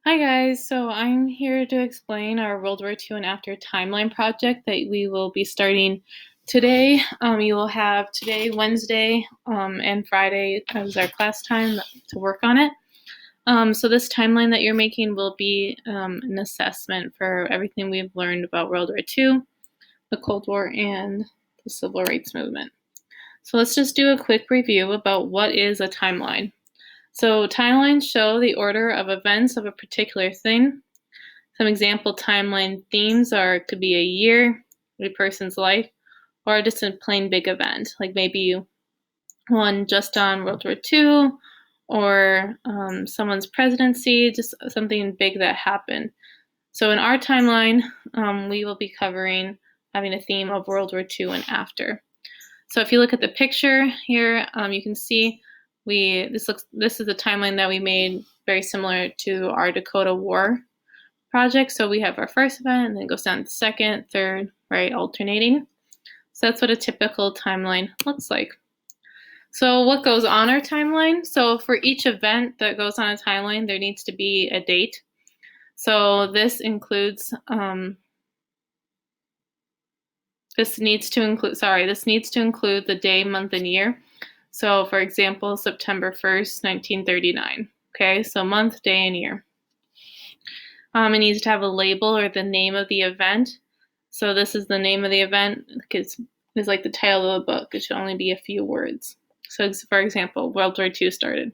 Hi guys, so I'm here to explain our World War II and after timeline project that we will be starting today. You will have today, Wednesday, and Friday as our class time to work on it. So this timeline that you're making will be an assessment for everything we've learned about World War II, the Cold War, and the Civil Rights Movement. So let's just do a quick review about what is a timeline. So timelines show the order of events of a particular thing. Some example timeline themes could be a year, a person's life, or just a plain big event, like maybe one just on World War II, or someone's presidency, just something big that happened. So in our timeline, we will be having a theme of World War II and after. So if you look at the picture here, you can see this is a timeline that we made very similar to our Dakota War project. So we have our first event, and then it goes down to second, third, right, alternating. So that's what a typical timeline looks like. So what goes on our timeline? So for each event that goes on a timeline, there needs to be a date. So this includes this needs to include the day, month, and year. So for example, September 1st, 1939. Okay, so month, day, and year. It needs to have a label or the name of the event. So this is the name of the event. It's like the title of the book. It should only be a few words. So for example, World War II started.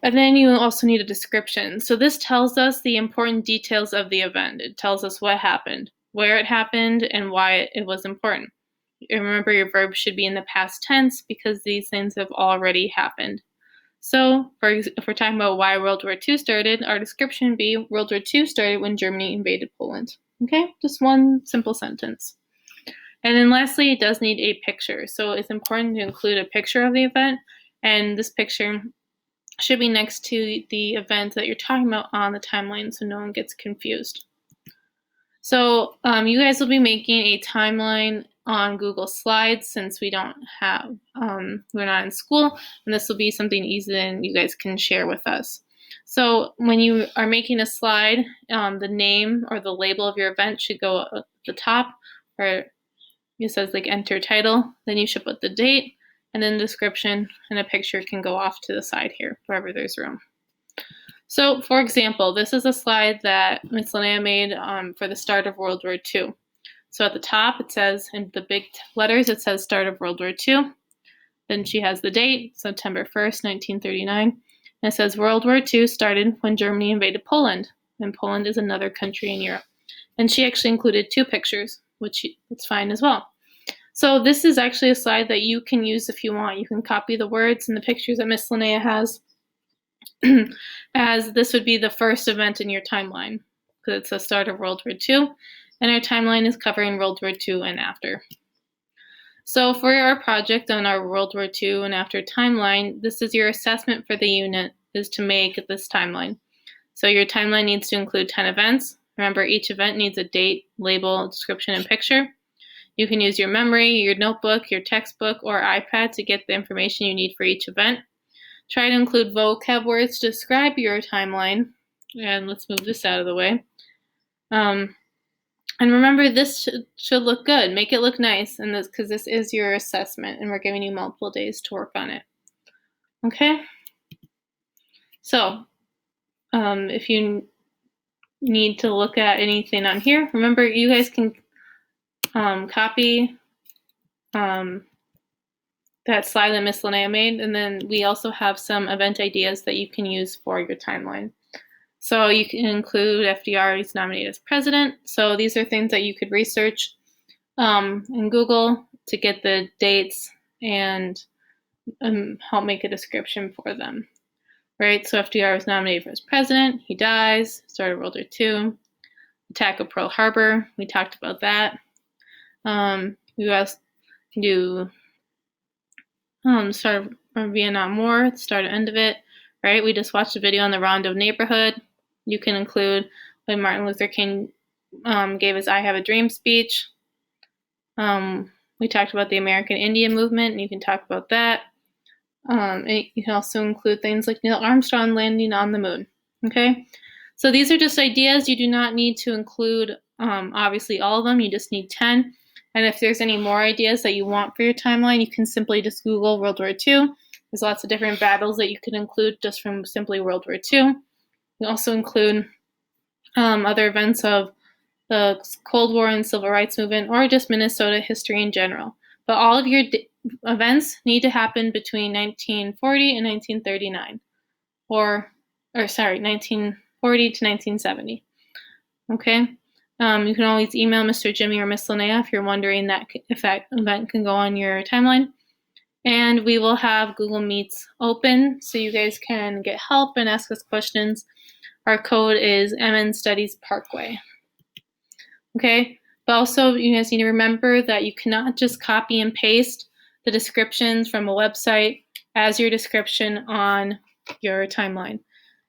And then you also need a description. So this tells us the important details of the event. It tells us what happened, where it happened, and why it was important. Remember, your verb should be in the past tense because these things have already happened. So if we're talking about why World War II started, our description would be World War II started when Germany invaded Poland. Okay, just one simple sentence. And then lastly, it does need a picture. So it's important to include a picture of the event, and this picture should be next to the event that you're talking about on the timeline so no one gets confused. So you guys will be making a timeline on Google Slides since we don't have, we're not in school, and this will be something easy and you guys can share with us. So when you are making a slide, the name or the label of your event should go at the top, or it says like enter title, then you should put the date, and then the description, and a picture can go off to the side here, wherever there's room. So, for example, this is a slide that Ms. Linnea made for the start of World War II. So at the top, it says, in the big letters, it says start of World War II. Then she has the date, September 1st, 1939. And it says World War II started when Germany invaded Poland. And Poland is another country in Europe. And she actually included two pictures, which is fine as well. So this is actually a slide that you can use if you want. You can copy the words and the pictures that Ms. Linnea has, as this would be the first event in your timeline, because it's the start of World War II, and our timeline is covering World War II and after. So for our project on our World War II and after timeline, this is your assessment for the unit, is to make this timeline. So your timeline needs to include 10 events. Remember, each event needs a date, label, description, and picture. You can use your memory, your notebook, your textbook, or iPad to get the information you need for each event. Try to include vocab words to describe your timeline. And let's move this out of the way. And remember, this should look good. Make it look nice, and because this is your assessment, and we're giving you multiple days to work on it. Okay? So, if you need to look at anything on here, remember, you guys can copy that slide that Ms. Linnea made, and then we also have some event ideas that you can use for your timeline. So you can include FDR is nominated as president. So these are things that you could research in Google to get the dates and help make a description for them. Right, so FDR was nominated as president, he dies, started World War II, attack of Pearl Harbor, we talked about that. We also can do start of Vietnam War, start and end of it, right? We just watched a video on the Rondo neighborhood. You can include when Martin Luther King gave his I Have a Dream speech. We talked about the American Indian movement, and you can talk about that. And you can also include things like Neil Armstrong landing on the moon. Okay, so these are just ideas. You do not need to include, obviously, all of them. You just need 10. And if there's any more ideas that you want for your timeline, you can simply just Google World War II. There's lots of different battles that you can include just from simply World War II. You also include other events of the Cold War and Civil Rights Movement, or just Minnesota history in general. But all of your events need to happen between 1940 and 1939, or 1940 to 1970. Okay. You can always email Mr. Jimmy or Miss Linnea if you're wondering if that event can go on your timeline. And we will have Google Meets open so you guys can get help and ask us questions. Our code is MN Studies Parkway. Okay, but also you guys need to remember that you cannot just copy and paste the descriptions from a website as your description on your timeline.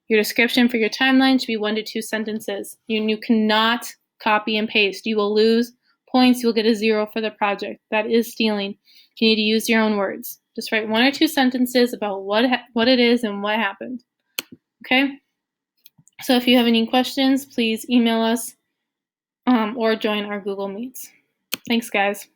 Your description for your timeline should be 1 to 2 sentences. You cannot copy and paste. You will lose points. You will get a 0 for the project. That is stealing. You need to use your own words. Just write 1 or 2 sentences about what it is and what happened. Okay? So if you have any questions, please email us or join our Google Meets. Thanks, guys.